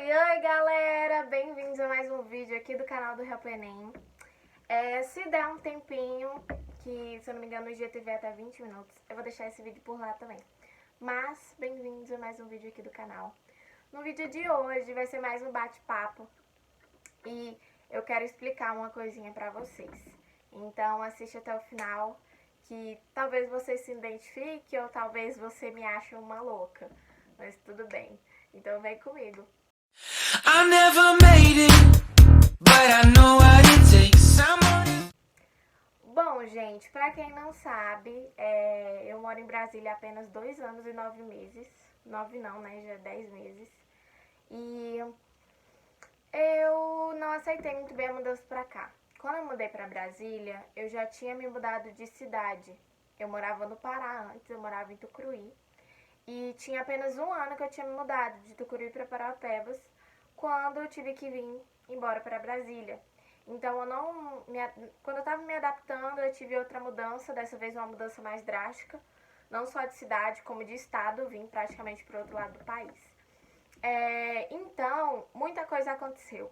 Oi galera, bem-vindos a mais um vídeo aqui do canal do Help Enem. Se der um tempinho, que se eu não me engano o IGTV é até 20 minutos, eu vou deixar esse vídeo por lá também. Mas, bem-vindos a mais um vídeo aqui do canal. No vídeo de hoje vai ser mais um bate-papo e eu quero explicar uma coisinha pra vocês. Então assiste até o final, que talvez você se identifique ou talvez você me ache uma louca, mas tudo bem. Então vem comigo. I never made it, but I know what it takes. Bom, gente, pra quem não sabe, eu moro em Brasília há apenas 2 anos e 9 meses. 9 não, né? Já 10 meses. E eu não aceitei muito bem a mudança pra cá. Quando eu mudei pra Brasília, eu já tinha me mudado de cidade. Eu morava no Pará antes, eu morava em Tucuruí. E tinha apenas 1 ano que eu tinha me mudado de Tucuruí para Parauapebas, quando eu tive que vir embora para Brasília. Então, quando eu estava me adaptando, eu tive outra mudança, dessa vez uma mudança mais drástica, não só de cidade, como de estado, eu vim praticamente para o outro lado do país. Então, muita coisa aconteceu.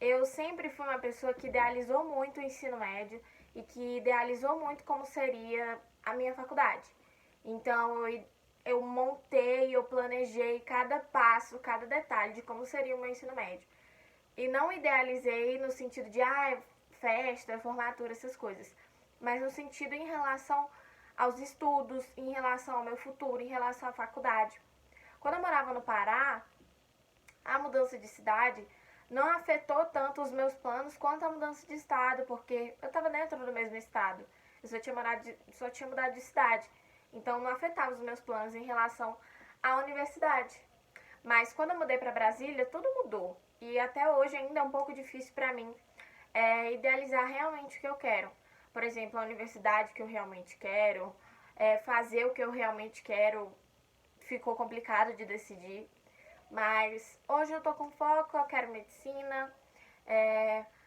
Eu sempre fui uma pessoa que idealizou muito o ensino médio e que idealizou muito como seria a minha faculdade. Então, eu montei, eu planejei cada passo, cada detalhe de como seria o meu ensino médio. E não idealizei no sentido de, festa, formatura, essas coisas. Mas no sentido em relação aos estudos, em relação ao meu futuro, em relação à faculdade. Quando eu morava no Pará, a mudança de cidade não afetou tanto os meus planos quanto a mudança de estado, porque eu estava dentro do mesmo estado. Eu só tinha mudado de cidade. Então não afetava os meus planos em relação à universidade. Mas quando eu mudei para Brasília, tudo mudou. E até hoje ainda é um pouco difícil para mim idealizar realmente o que eu quero. Por exemplo, a universidade que eu realmente quero, fazer o que eu realmente quero, ficou complicado de decidir. Mas hoje eu tô com foco, eu quero medicina.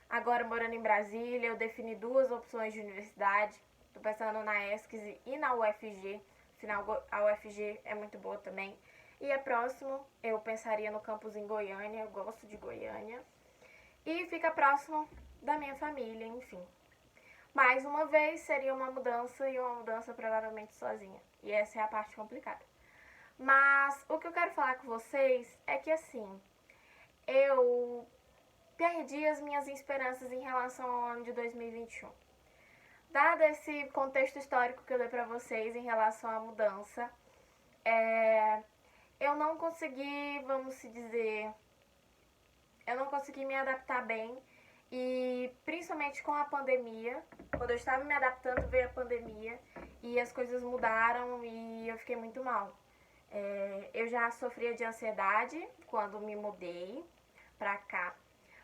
Agora morando em Brasília, eu defini 2 opções de universidade. Tô pensando na ESCS e na UFG. Afinal, a UFG é muito boa também. E próximo, eu pensaria no campus em Goiânia, eu gosto de Goiânia. E fica próximo da minha família, enfim. Mais uma vez, seria uma mudança e uma mudança provavelmente sozinha. E essa é a parte complicada. Mas o que eu quero falar com vocês é que assim, eu perdi as minhas esperanças em relação ao ano de 2021. Dado esse contexto histórico que eu dei pra vocês em relação à mudança, eu não consegui, vamos se dizer, eu não consegui me adaptar bem. E principalmente com a pandemia, quando eu estava me adaptando veio a pandemia e as coisas mudaram e eu fiquei muito mal. Eu já sofria de ansiedade quando me mudei pra cá,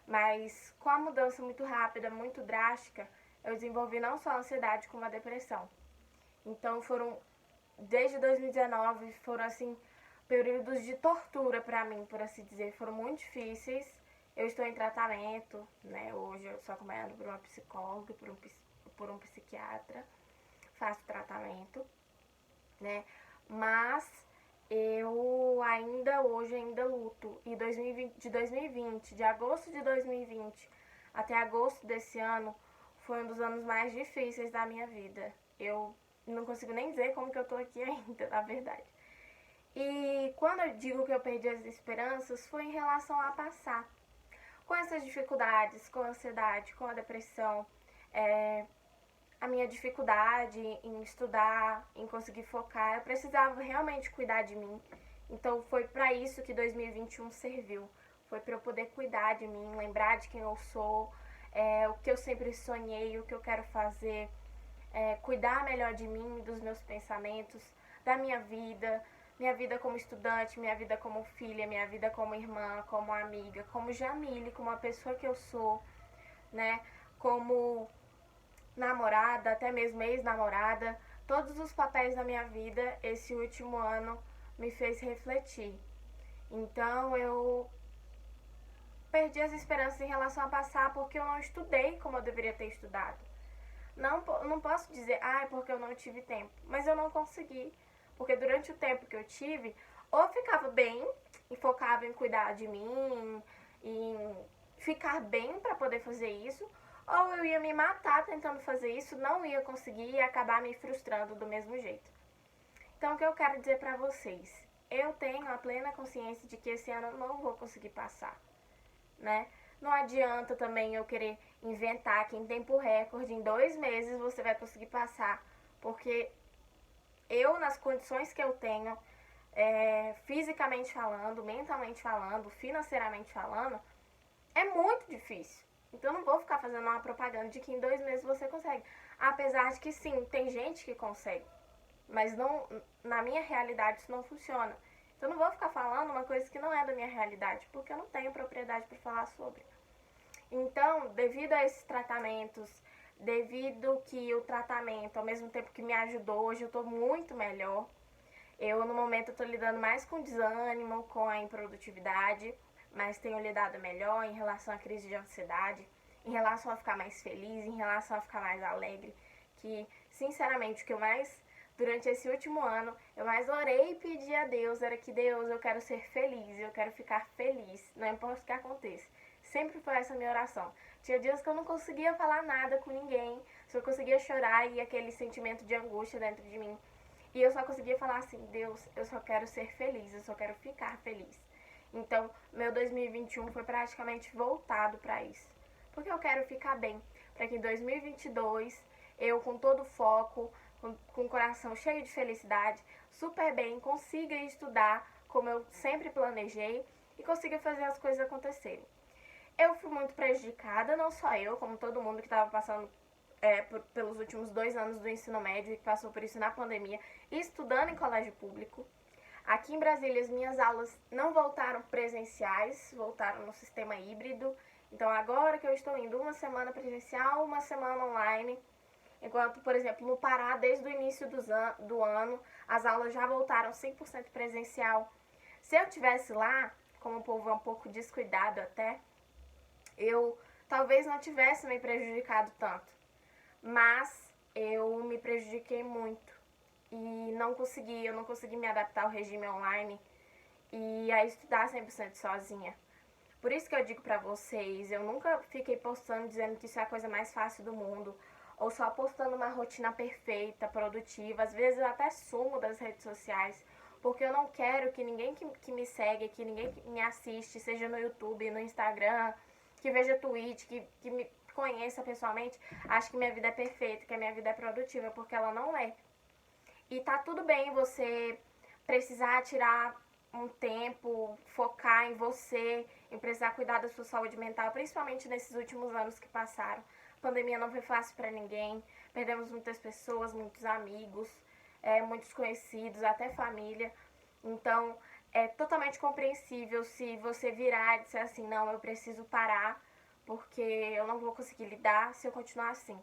mas com a mudança muito rápida, muito drástica, eu desenvolvi não só a ansiedade como a depressão. Então desde 2019, foram assim, períodos de tortura pra mim, por assim dizer, foram muito difíceis. Eu estou em tratamento, né, hoje eu sou acompanhada por uma psicóloga, por um psiquiatra, faço tratamento, né, mas eu hoje ainda luto. E de agosto de 2020 até agosto desse ano, foi um dos anos mais difíceis da minha vida. Eu não consigo nem dizer como que eu tô aqui ainda, na verdade. E quando eu digo que eu perdi as esperanças, foi em relação a passar. Com essas dificuldades, com a ansiedade, com a depressão, a minha dificuldade em estudar, em conseguir focar, eu precisava realmente cuidar de mim. Então foi para isso que 2021 serviu. Foi para eu poder cuidar de mim, lembrar de quem eu sou, o que eu sempre sonhei, o que eu quero fazer, cuidar melhor de mim, dos meus pensamentos, da minha vida como estudante, minha vida como filha, minha vida como irmã, como amiga, como Jamile, como a pessoa que eu sou, né? Como namorada, até mesmo ex-namorada. Todos os papéis da minha vida, esse último ano me fez refletir. Então eu perdi as esperanças em relação a passar porque eu não estudei como eu deveria ter estudado. Não posso dizer, porque eu não tive tempo, mas eu não consegui. Porque durante o tempo que eu tive, ou eu ficava bem, e focava em cuidar de mim, em ficar bem para poder fazer isso, ou eu ia me matar tentando fazer isso, não ia conseguir e acabar me frustrando do mesmo jeito. Então, o que eu quero dizer para vocês? Eu tenho a plena consciência de que esse ano eu não vou conseguir passar, né? Não adianta também eu querer inventar que em tempo recorde, em 2 meses, você vai conseguir passar, porque eu, nas condições que eu tenho, fisicamente falando, mentalmente falando, financeiramente falando, é muito difícil. Então eu não vou ficar fazendo uma propaganda de que em 2 meses você consegue. Apesar de que sim, tem gente que consegue. Mas não, na minha realidade isso não funciona. Então eu não vou ficar falando uma coisa que não é da minha realidade, porque eu não tenho propriedade para falar sobre. Então, devido a esses tratamentos, devido que o tratamento, ao mesmo tempo que me ajudou, hoje eu estou muito melhor. Eu, no momento, estou lidando mais com desânimo, com a improdutividade, mas tenho lidado melhor em relação à crise de ansiedade, em relação a ficar mais feliz, em relação a ficar mais alegre, que, sinceramente, o que eu mais, durante esse último ano, eu mais orei e pedi a Deus, era que Deus, eu quero ser feliz, eu quero ficar feliz, não importa o que aconteça. Sempre foi essa a minha oração. Tinha dias que eu não conseguia falar nada com ninguém, só conseguia chorar e aquele sentimento de angústia dentro de mim. E eu só conseguia falar assim, Deus, eu só quero ser feliz, eu só quero ficar feliz. Então, meu 2021 foi praticamente voltado para isso. Porque eu quero ficar bem, para que em 2022 eu, com todo o foco, com o coração cheio de felicidade, super bem, consiga estudar como eu sempre planejei e consiga fazer as coisas acontecerem. Eu fui muito prejudicada, não só eu, como todo mundo que estava passando pelos últimos 2 anos do ensino médio e que passou por isso na pandemia, estudando em colégio público. Aqui em Brasília, as minhas aulas não voltaram presenciais, voltaram no sistema híbrido. Então, agora que eu estou indo uma semana presencial, uma semana online, enquanto, por exemplo, no Pará, desde o início do ano, as aulas já voltaram 100% presencial. Se eu tivesse lá, como o povo é um pouco descuidado até, eu talvez não tivesse me prejudicado tanto. Mas eu me prejudiquei muito e eu não consegui me adaptar ao regime online e a estudar 100% sozinha. Por isso que eu digo pra vocês, eu nunca fiquei postando dizendo que isso é a coisa mais fácil do mundo, ou só postando uma rotina perfeita, produtiva. Às vezes eu até sumo das redes sociais, porque eu não quero que ninguém que me segue, que ninguém que me assiste, seja no YouTube, no Instagram, que veja tweet, que me conheça pessoalmente, ache que minha vida é perfeita, que a minha vida é produtiva, porque ela não é. E tá tudo bem você precisar tirar um tempo, focar em você, em precisar cuidar da sua saúde mental, principalmente nesses últimos anos que passaram. A pandemia não foi fácil para ninguém, perdemos muitas pessoas, muitos amigos, muitos conhecidos, até família. Então, é totalmente compreensível se você virar e disser assim, não, eu preciso parar, porque eu não vou conseguir lidar se eu continuar assim.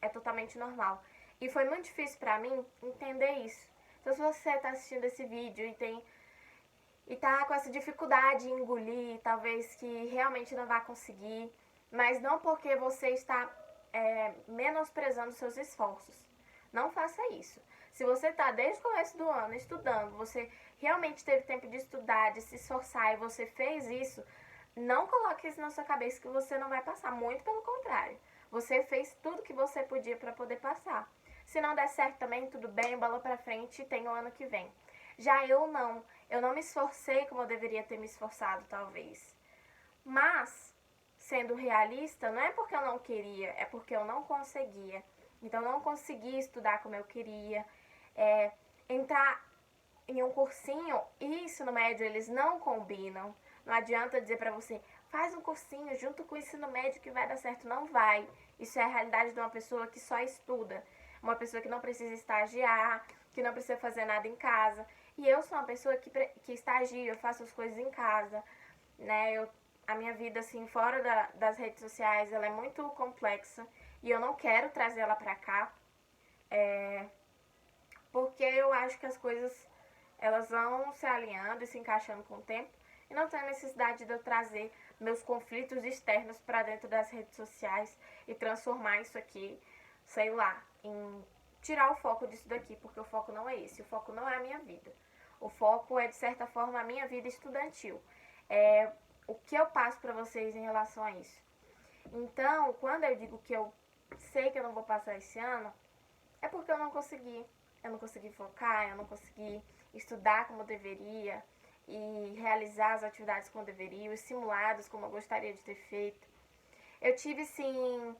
É totalmente normal. E foi muito difícil pra mim entender isso. Então, se você tá assistindo esse vídeo e tá com essa dificuldade em engolir, talvez que realmente não vai conseguir, mas não porque você está menosprezando seus esforços. Não faça isso. Se você tá desde o começo do ano estudando, você realmente teve tempo de estudar, de se esforçar e você fez isso, não coloque isso na sua cabeça que você não vai passar. Muito pelo contrário. Você fez tudo que você podia para poder passar. Se não der certo também, tudo bem, bola pra frente e tem o ano que vem. Já eu não me esforcei como eu deveria ter me esforçado, talvez. Mas, sendo realista, não é porque eu não queria, é porque eu não conseguia. Então, eu não conseguia estudar como eu queria. Entrar em um cursinho e ensino médio, eles não combinam. Não adianta dizer pra você, faz um cursinho junto com o ensino médio que vai dar certo. Não vai. Isso é a realidade de uma pessoa que só estuda. Uma pessoa que não precisa estagiar, que não precisa fazer nada em casa. E eu sou uma pessoa que estagia, eu faço as coisas em casa, né? A minha vida, assim, fora das redes sociais, ela é muito complexa e eu não quero trazer ela pra cá, porque eu acho que as coisas, elas vão se alinhando e se encaixando com o tempo e não tem necessidade de eu trazer meus conflitos externos pra dentro das redes sociais e transformar isso aqui, sei lá, em tirar o foco disso daqui, porque o foco não é esse, o foco não é a minha vida. O foco é, de certa forma, a minha vida estudantil. É o que eu passo para vocês em relação a isso. Então, quando eu digo que eu sei que eu não vou passar esse ano, é porque eu não consegui. Eu não consegui focar, eu não consegui estudar como eu deveria e realizar as atividades como eu deveria, os simulados como eu gostaria de ter feito. Eu tive, sim,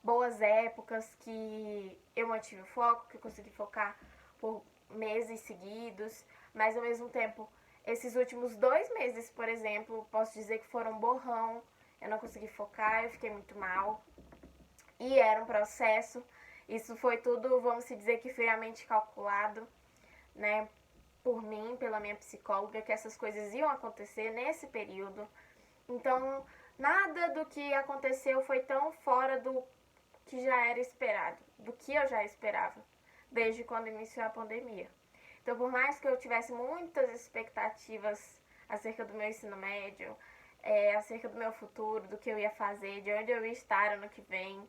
boas épocas que eu mantive o foco, que eu consegui focar por meses seguidos, mas ao mesmo tempo, esses últimos 2 meses, por exemplo, posso dizer que foram borrão. Eu não consegui focar, eu fiquei muito mal. E era um processo. Isso foi tudo, vamos dizer que friamente calculado, né, por mim, pela minha psicóloga, que essas coisas iam acontecer nesse período. Então, nada do que aconteceu foi tão fora do que já era esperado, do que eu já esperava, desde quando iniciou a pandemia. Então, por mais que eu tivesse muitas expectativas acerca do meu ensino médio, acerca do meu futuro, do que eu ia fazer, de onde eu ia estar ano que vem,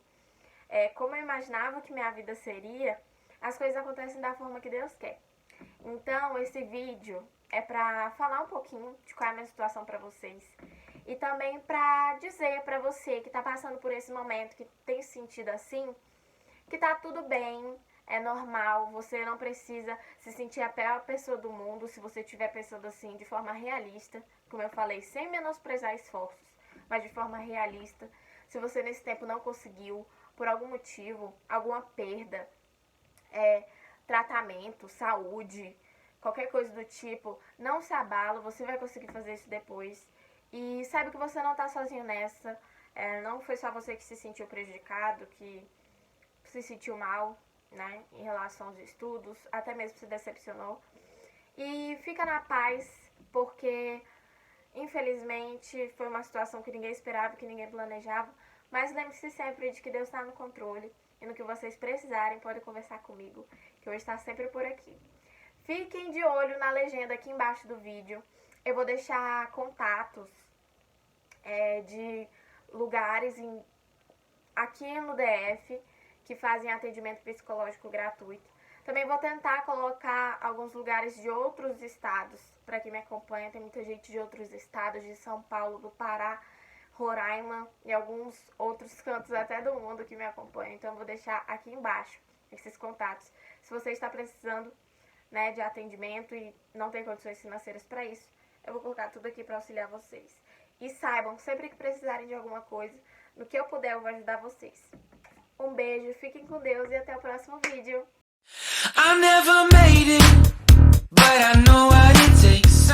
como eu imaginava que minha vida seria, as coisas acontecem da forma que Deus quer. Então, esse vídeo é pra falar um pouquinho de qual é a minha situação pra vocês. E também pra dizer pra você que tá passando por esse momento, que tem se sentido assim, que tá tudo bem, é normal, você não precisa se sentir a pior pessoa do mundo se você estiver pensando assim de forma realista, como eu falei, sem menosprezar esforços, mas de forma realista. Se você nesse tempo não conseguiu, por algum motivo, alguma perda, tratamento, saúde, qualquer coisa do tipo, não se abala, você vai conseguir fazer isso depois. E saiba que você não tá sozinho nessa, não foi só você que se sentiu prejudicado, que se sentiu mal, né, em relação aos estudos, até mesmo se decepcionou. E fica na paz, porque infelizmente foi uma situação que ninguém esperava, que ninguém planejava, mas lembre-se sempre de que Deus está no controle e no que vocês precisarem podem conversar comigo, que eu vou estar sempre por aqui. Fiquem de olho na legenda aqui embaixo do vídeo, eu vou deixar contatos de lugares aqui no DF que fazem atendimento psicológico gratuito. Também vou tentar colocar alguns lugares de outros estados para quem me acompanha. Tem muita gente de outros estados, de São Paulo, do Pará, Roraima e alguns outros cantos até do mundo que me acompanham. Então eu vou deixar aqui embaixo esses contatos. Se você está precisando, né, de atendimento e não tem condições financeiras para isso, eu vou colocar tudo aqui para auxiliar vocês. E saibam, sempre que precisarem de alguma coisa, no que eu puder eu vou ajudar vocês. Um beijo, fiquem com Deus e até o próximo vídeo. I never made it, but I know what it takes.